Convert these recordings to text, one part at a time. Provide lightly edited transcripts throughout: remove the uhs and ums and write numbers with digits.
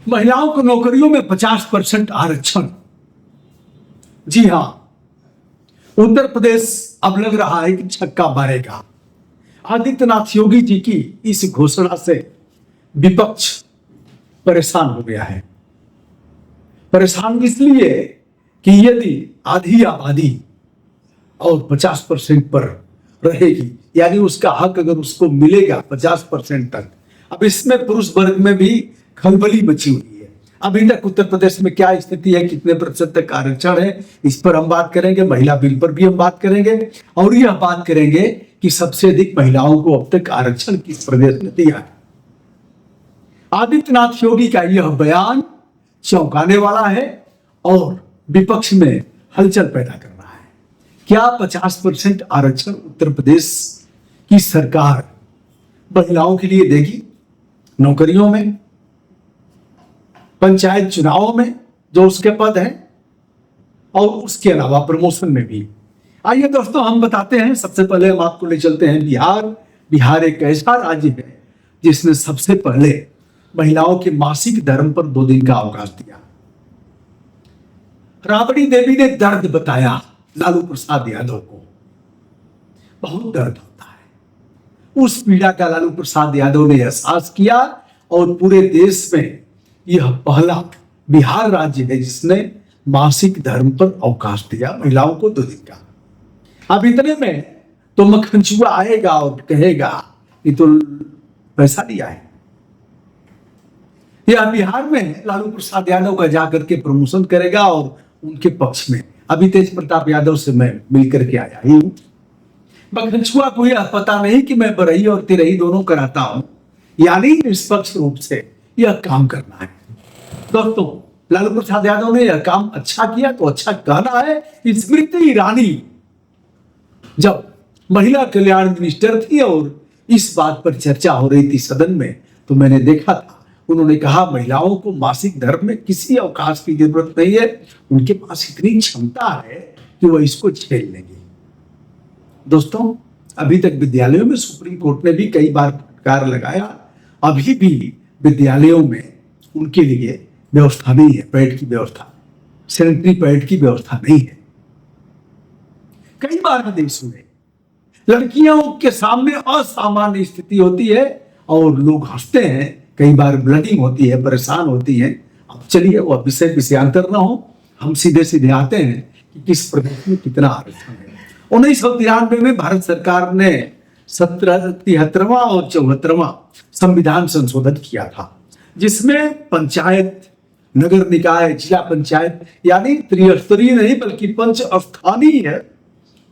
महिलाओं को नौकरियों में 50% आरक्षण। जी हां, उत्तर प्रदेश अब लग रहा है कि छक्का मारेगा। आदित्यनाथ योगी जी की इस घोषणा से विपक्ष परेशान हो गया है। परेशान इसलिए कि यदि आधी आबादी और 50% पर रहेगी, यानी उसका हक अगर उसको मिलेगा 50% तक, अब इसमें पुरुष वर्ग में भी खलबली मची हुई है। अभी तक उत्तर प्रदेश में क्या स्थिति है, कितने प्रतिशत तक आरक्षण है, इस पर हम बात करेंगे। महिला बिल पर भी हम बात करेंगे और यह बात करेंगे कि सबसे अधिक महिलाओं को अब तक आरक्षण किस प्रदेश ने दिया है। आदित्यनाथ योगी का यह बयान चौंकाने वाला है और विपक्ष में हलचल पैदा कर रहा है। क्या 50% आरक्षण उत्तर प्रदेश की सरकार महिलाओं के लिए देगी? नौकरियों में, पंचायत चुनावों में जो उसके पद हैं, और उसके अलावा प्रमोशन में भी। आइए दोस्तों, हम बताते हैं। सबसे पहले हम आपको ले चलते हैं बिहार। बिहार एक ऐसा राज्य है जिसने सबसे पहले महिलाओं के मासिक धर्म पर 2 दिन का अवकाश दिया। राबड़ी देवी ने दर्द बताया लालू प्रसाद यादव को। बहुत दर्द होता है, उस पीड़ा का लालू प्रसाद यादव ने एहसास किया और पूरे देश में यह पहला बिहार राज्य है जिसने मासिक धर्म पर अवकाश दिया महिलाओं को 2 दिन का। अब इतने में तो मक्खनचुआ आएगा और कहेगा कि तो पैसा दिया है। यह बिहार में लालू प्रसाद यादव का जाकर के प्रमोशन करेगा और उनके पक्ष में अभी तेज प्रताप यादव से मैं मिलकर के आया ही हूं। मक्खनचुआ को यह पता नहीं कि मैं बरही और तिरही दोनों कराता हूं, यानी निष्पक्ष रूप से यह काम करना है। दोस्तों, लालू प्रसाद यादव ने यह काम अच्छा किया तो अच्छा कहना है। स्मृति ईरानी जब महिला कल्याण मिनिस्टर थी और इस बात पर चर्चा हो रही थी सदन में, तो मैंने देखा था उन्होंने कहा महिलाओं को मासिक धर्म में किसी अवकाश की जरूरत नहीं है, उनके पास इतनी क्षमता है कि वह इसको झेल लेंगे। दोस्तों, अभी तक विद्यालयों में सुप्रीम कोर्ट ने भी कई बार फटकार लगाया, अभी भी विद्यालयों में उनके लिए व्यवस्था नहीं है, पैड की व्यवस्था, सैनिटरी पैड की व्यवस्था नहीं है। कई बार आदेश हुए, लड़कियों के सामने असामान्य स्थिति होती है और लोग हंसते हैं, कई बार ब्लडिंग होती है, परेशान होती है। अब चलिए वो विषयांतर ना हो, हम सीधे सीधे आते हैं कि किस प्रदेश में कितना आरक्षण है। 1993 में भारत सरकार ने 73वां और 74वां संविधान संशोधन किया था, जिसमें पंचायत, नगर निकाय, जिला पंचायत यानी त्रिस्तरीय नहीं बल्कि पंच स्थानीय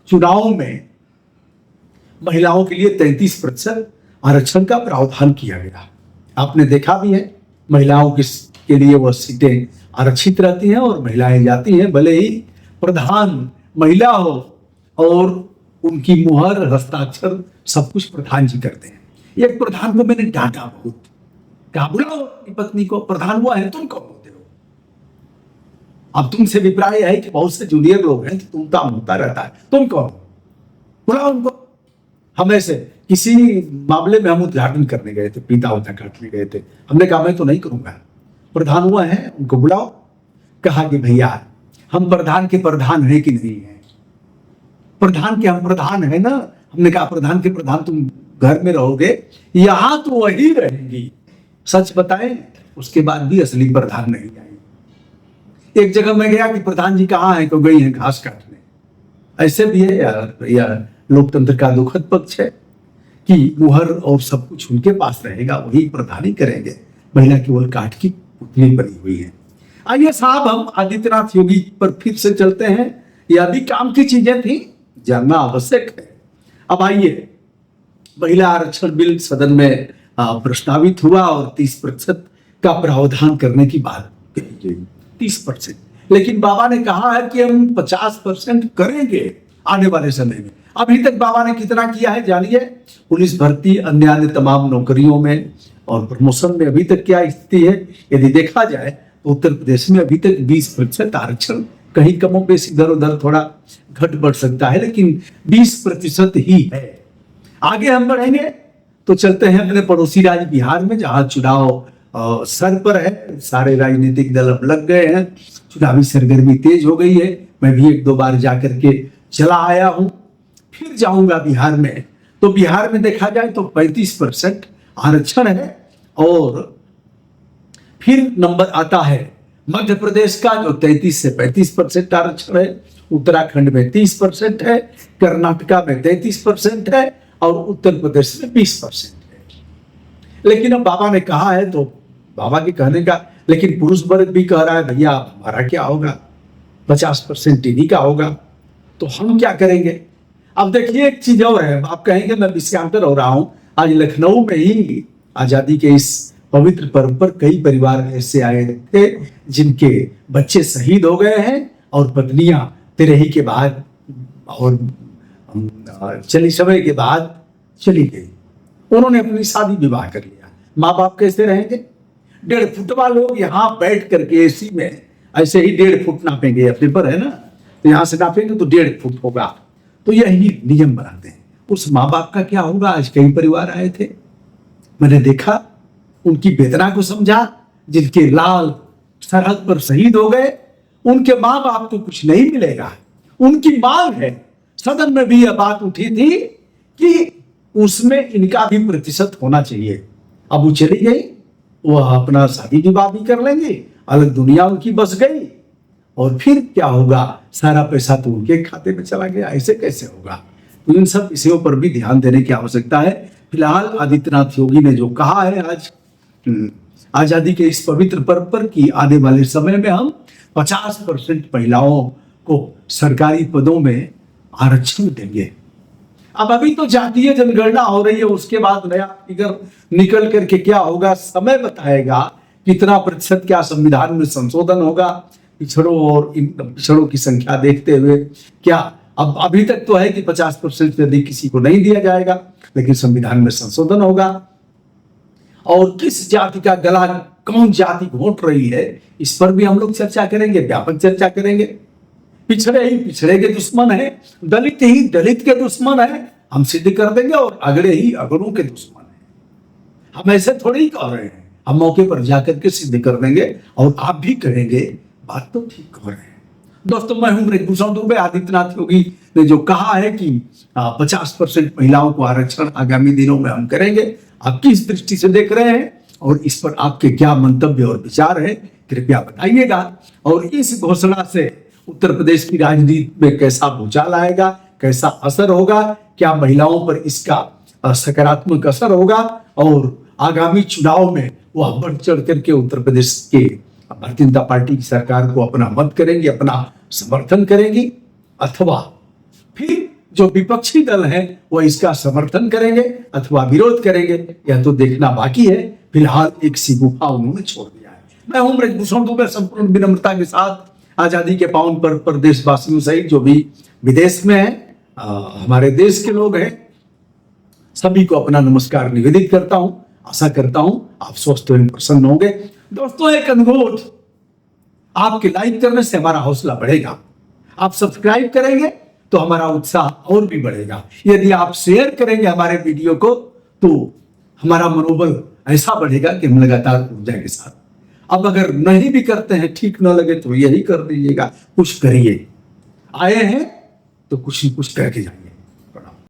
चुनाव में महिलाओं के लिए 33% आरक्षण का प्रावधान किया गया। आपने देखा भी है, महिलाओं के लिए वह सीटें आरक्षित रहती हैं और महिलाएं जाती हैं, भले ही प्रधान महिला हो और उनकी मुहर, हस्ताक्षर सब कुछ प्रधान जी करते हैं। एक प्रधान को मैंने डांटा बहुत, कहा बुलाओ अपनी पत्नी को, प्रधान हुआ है, तुम कौन होते हो? अब तुमसे अभिप्राय है कि बहुत से जूनियर लोग हैं, तुम काम होता रहता है, तुम कौन हो? बुलाओ उनको। हम ऐसे किसी मामले में हम उद्घाटन करने गए थे, पीता होता काटने गए थे, हमने कहा मैं तो नहीं करूंगा, प्रधान हुआ है उनको बुलाओ। कहा कि भैया हम प्रधान के प्रधान है कि नहीं है? प्रधान के हम प्रधान है ना। हमने कहा प्रधान के प्रधान तुम घर में रहोगे, यहां तो वही रहेंगी। सच बताएं, उसके बाद भी असली प्रधान नहीं आई। एक जगह मैं गया कि प्रधान जी कहाँ हैं, तो गई हैं घास काटने। ऐसे भी है यार, लोकतंत्र का दुखद पक्ष है कि मुहर और सब कुछ उनके पास रहेगा, वही प्रधानी करेंगे, महिला केवल काठ की पुतली बनी हुई है। आइए साहब, हम आदित्यनाथ योगी पर फिर से चलते हैं। यह भी काम की चीजें थी, जानना आवश्यक है। अब आइए, महिला आरक्षण बिल सदन में प्रस्तावित हुआ और 30% का प्रावधान करने की बात कही गई। 30%, लेकिन बाबा ने कहा है कि हम 50% करेंगे आने वाले समय में। अभी तक बाबा ने कितना किया है जानिए। पुलिस भर्ती, अन्य तमाम नौकरियों में और प्रमोशन में अभी तक क्या स्थिति है यदि देखा जाए तो उत्तर प्रदेश में अभी तक 20% आरक्षण, कहीं कमो बेशी इधर उधर थोड़ा घट बढ़ सकता है, लेकिन 20% ही है। आगे हम बढ़ेंगे तो चलते हैं अपने पड़ोसी राज्य बिहार में, जहां चुनाव सर पर है। सारे राजनीतिक दल अब लग गए हैं, चुनावी सरगर्मी तेज हो गई है। मैं भी 1-2 बार जाकर के चला आया हूं, फिर जाऊंगा बिहार में। तो बिहार में देखा जाए तो 35% आरक्षण है। और फिर नंबर आता है मध्य प्रदेश का, जो 33 से 35% आरक्षण है। उत्तराखंड में 30% है, कर्नाटका में 33% है और उत्तर प्रदेश में 20% है। लेकिन अब बाबा ने कहा है तो बाबा के कहने का, लेकिन पुरुष वर्ग भी कह रहा है भैया हमारा क्या होगा, 50% इन्हीं का होगा, तो हम क्या करेंगे। अब देखिए एक चीज और है, आप कहेंगे मैं विषयांतर हो रहा हूं। आज लखनऊ में ही आजादी के इस पवित्र पर्व पर कई परिवार ऐसे आए थे जिनके बच्चे शहीद हो गए हैं और पत्नियां तिरही के बाद और चली समय के बाद चली गई। उन्होंने अपनी शादी विवाह कर लिया। माँ बाप कैसे रहेंगे। 1.5 फुटवा लोग यहाँ बैठ करके एसी में ऐसे ही 1.5 फुट नापेंगे, अपने पर है ना, तो यहाँ से नापेंगे तो 1.5 फुट होगा। तो यही नियम बनाते हैं। उस माँ बाप का क्या होगा। आज कई परिवार आए थे, मैंने देखा, उनकी वेदना को समझा। जिनके लाल सरहद पर शहीद हो गए, उनके माँ बाप को कुछ नहीं मिलेगा। उनकी मांग है, सदन में भी यह बात उठी थी कि उसमें इनका भी प्रतिशत होना चाहिए। अब वो चली गई, वह अपना शादी विवाह भी कर लेंगे, अलग दुनिया उनकी बस गई, और फिर क्या होगा, सारा पैसा तो उनके खाते में चला गया। ऐसे कैसे होगा। तो इन सब विषयों पर भी ध्यान देने की आवश्यकता है। फिलहाल आदित्यनाथ योगी ने जो कहा है आज आजादी के इस पवित्र पर्व पर कि आने वाले समय में हम 50% महिलाओं को सरकारी पदों में आरक्षण देंगे। अब अभी तो जातीय जनगणना हो रही है, उसके बाद नया फिगर निकल करके क्या होगा समय बताएगा। कितना प्रतिशत क्या संविधान में संशोधन होगा पिछड़ों और इन पिछड़ों की संख्या देखते हुए। क्या अब अभी तक तो है कि 50% से अधिक किसी को नहीं दिया जाएगा, लेकिन संविधान में संशोधन होगा। और किस जाति का गला कौन जाति घोंट रही है, इस पर भी हम लोग चर्चा करेंगे, व्यापक चर्चा करेंगे। पिछड़े ही पिछड़े के दुश्मन है, दलित ही दलित के दुश्मन है, हम सिद्ध कर देंगे। और अगड़े ही अगड़ों के दुश्मन है। हम ऐसे थोड़ी ही कह रहे हैं, हम मौके पर जाकर के सिद्ध कर देंगे। और आप भी कहेंगे बात तो ठीक कह रहे हैं। दोस्तों, मैं हूं ब्रजभूषण दुबे। आदित्यनाथ योगी ने जो कहा है कि 50% महिलाओं को आरक्षण आगामी दिनों में हम करेंगे, आप किस दृष्टि से देख रहे हैं और इस पर आपके क्या मंतव्य और विचार है, कृपया बताइएगा। और इस घोषणा से उत्तर प्रदेश की राजनीति में कैसा भूचाल आएगा, कैसा असर होगा, क्या महिलाओं पर इसका सकारात्मक असर होगा और आगामी चुनाव में वह बढ़ चढ़ करके उत्तर प्रदेश के भारतीय जनता पार्टी की सरकार को अपना मत करेंगे, अपना समर्थन करेंगी, अथवा फिर जो विपक्षी दल हैं वह इसका समर्थन करेंगे अथवा विरोध करेंगे, यह तो देखना बाकी है। फिलहाल एक सी गुफा उन्होंने छोड़ दिया है। मैं हूं ब्रजभूषण दुबे, संपूर्ण विनम्रता के साथ आजादी के पावन पर्व पर देशवासियों सहित जो भी विदेश में है, हमारे देश के लोग हैं, सभी को अपना नमस्कार निवेदित करता हूं। आशा करता हूं आप स्वस्थ एवं प्रसन्न होंगे। दोस्तों, एक अनुरोध, आपके लाइक करने से हमारा हौसला बढ़ेगा। आप सब्सक्राइब करेंगे तो हमारा उत्साह और भी बढ़ेगा। यदि आप शेयर करेंगे हमारे वीडियो को तो हमारा मनोबल ऐसा बढ़ेगा कि हम लगातार ऊर्जा के साथ। अब अगर नहीं भी करते हैं, ठीक न लगे तो यही कर दीजिएगा, कुछ करिए। आए हैं तो कुछ न कुछ करके जाइए।